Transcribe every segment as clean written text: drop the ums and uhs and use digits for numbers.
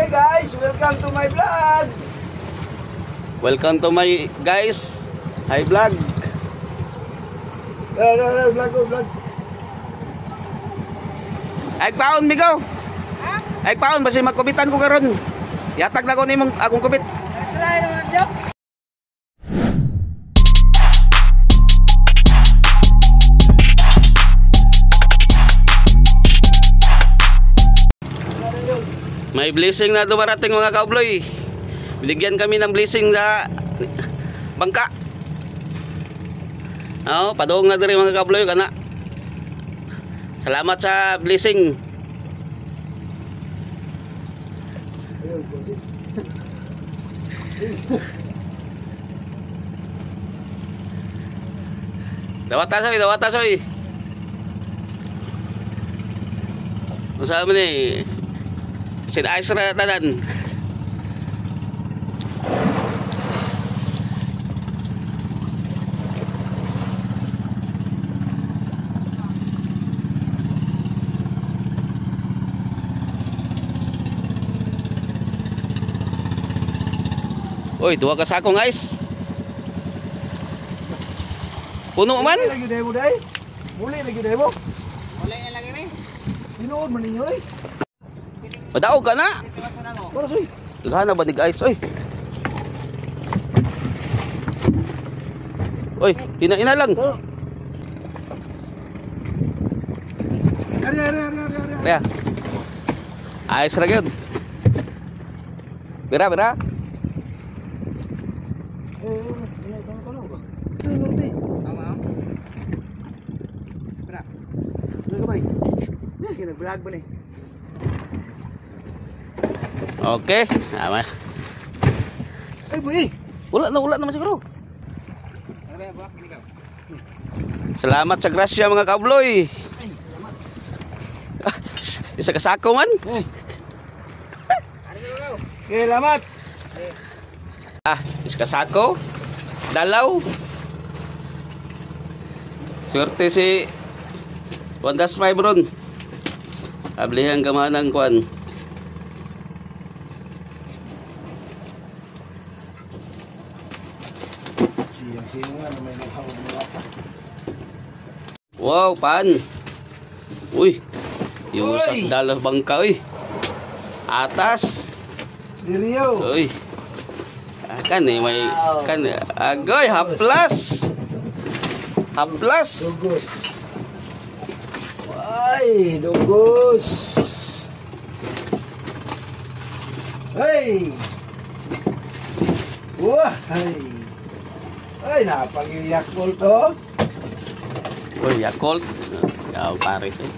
Hi guys, welcome to my vlog. Welcome to my guys. Hi vlog. Vlog. Ay paon migo. Ay paon basi magkubitan ko karon. Yatag na ko nimong akong kubit. Salay naman job. May blessing na dumarating mga kaubloy. Binigyan kami ng blessing sa bangka. Padung na diri mga kaubloy kana. Salamat sa blessing. Dawat tasoy. Usaha mo ni sinayos na tanan. Oy, duwa ka sakong ice. Puno man. Lagi demo day. Muli lagi demo. Wala na lagi rin. Tinuod man ninyo eh. Padaog ka na. Para soy. Tugana ba nig ice oy. Oy, ina lang. Ari. Kaya. Ice ra gyud. Bira. Vlog ba ni? Okay. Tama. Ay boy. Wala na siguro. Salamat sa grasya mga kabloy. Isa ka sako man. Salamat. Isa ka sako. Dalaw. Swerte si Wandas Maybron. Ablihan gamanang kuan. Siyang may naghawag mo. Wow, pan. Uy. Yung dalas bangka uy. Atas. Diriyo. Uy. Kan may kan agoy haplas. Dugos. Ay, dugos. Hey. Wah, ay napag-Yakult to. Uy, Yakult. Yaw Paris eh.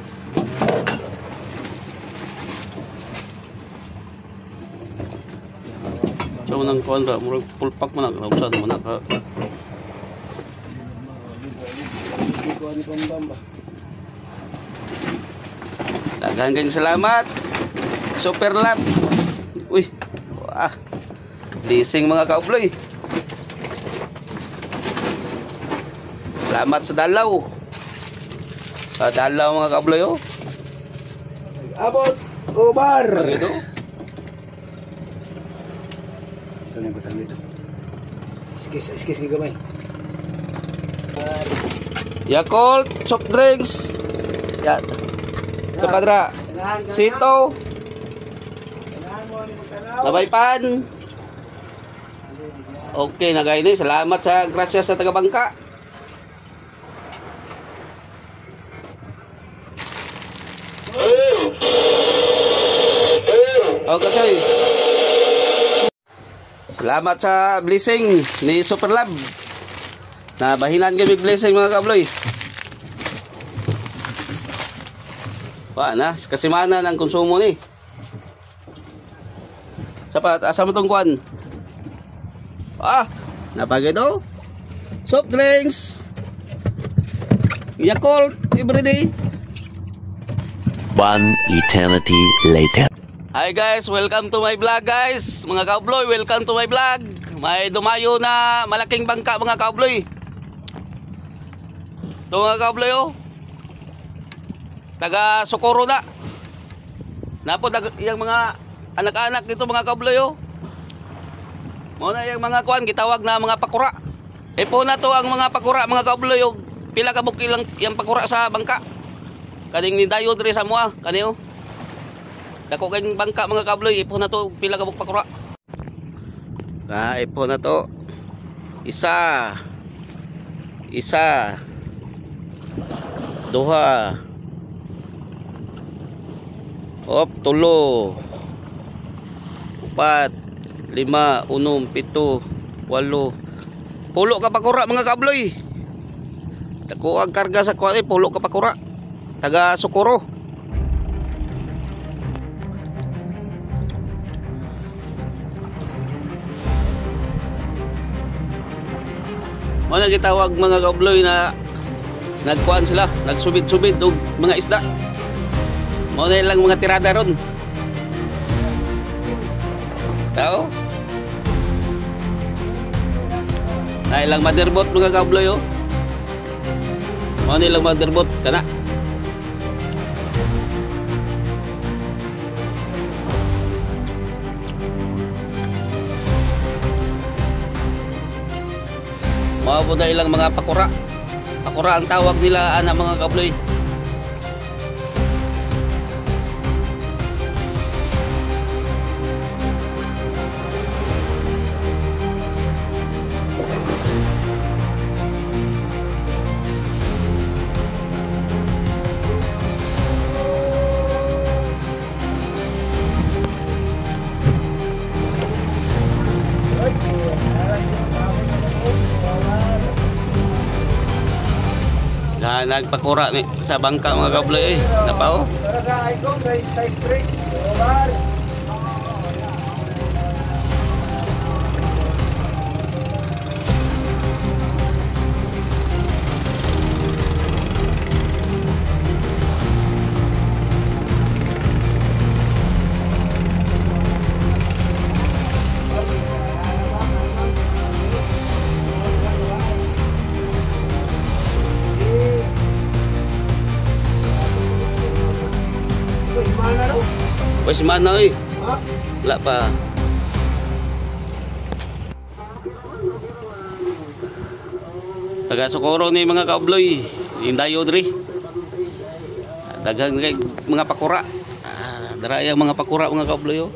So nang kuan ra murag pulpak mo na usan mo na ka. Daghang salamat. Super love. Uy. Wah. Blessing mga kaubloy. Salamat sa dalaw. Dalaw mga kaubloy oh. Abot ubar. Ito. Ito na batang dito. Skis gamay. Yakult, soft drinks. Ya. Sapadra. Sito. Nabaypan. Okay, nagay ni. Salamat sa grasya sa taga-bangka. Okay, Choy. Salamat sa blessing ni Super Love. Nabahinan kami blessing mga kabloy. Wala na, kasimana ng konsumo ni. Sapat, asa mo tong kuan? Napagay daw. Soft drinks. Yakult everyday. One eternity later. Hi guys, welcome to my vlog guys. Mga kabloy, welcome to my vlog. May dumayo na malaking bangka mga kabloy. Ito mga kabloy oh. Taga Socorro na. Napod yung mga anak-anak dito mga kabloy oh. Muna yung mga kuan gitawag na mga pakura. Ipo na to ang mga pakura mga kabloy oh. Pila ka buki lang yung pakura sa bangka. Kaning nidayo diri sa mua kani oh. Dako kay bangka mga kabloy, ipo na to pila ka buk pakura. Ipo na to. Isa. Duha. Op, 3. 4. 5. 6. 7. 8. 10 ka pakura mga kabloy. Dako ang karga sa kuan 10 ka pakura. Taga Socorro. Mo na gitawag mga kabloy na nagkuan sila, nagsubid-subid og mga isda. Mo na lang mga tirada ron. Tao? Na ilang motherboard mga kabloy oh. Mo na ilang motherboard kana. Mao po na ilang mga pakura. Pakura ang tawag nila ana mga kabloy. Nagpakura ni sa bangka mga kabloy eh. Napao? Para sa icon, size 3. Oval. Wes mana oi? Wala pa. Taga Socorro ni mga kabloy. Indayo diri. Daghang mga pakura. Dara yang mga pakura mga kabloy oh.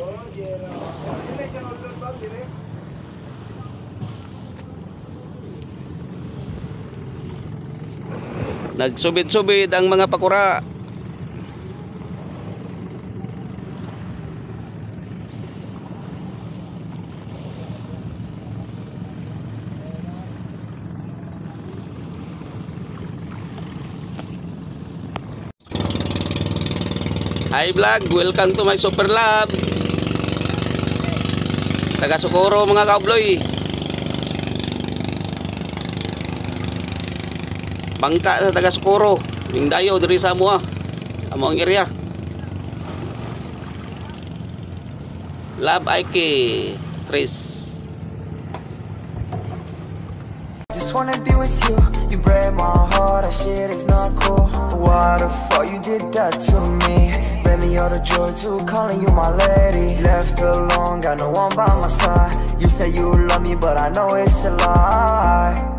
Nagsubid-subid ang mga pakura. Hi vlog, welcome to my super lab. Taga Socorro mga kabloy. Bangka sa taga Socorro, Mindayo diri sa mua. Among area. Lab Ike Tris. Just wanna be with you. You break my heart, that shit is not cool. Why the fuck you did that to me? Me all the joy to calling you my lady. Left alone, got no one by my side. You say you love me, but I know it's a lie.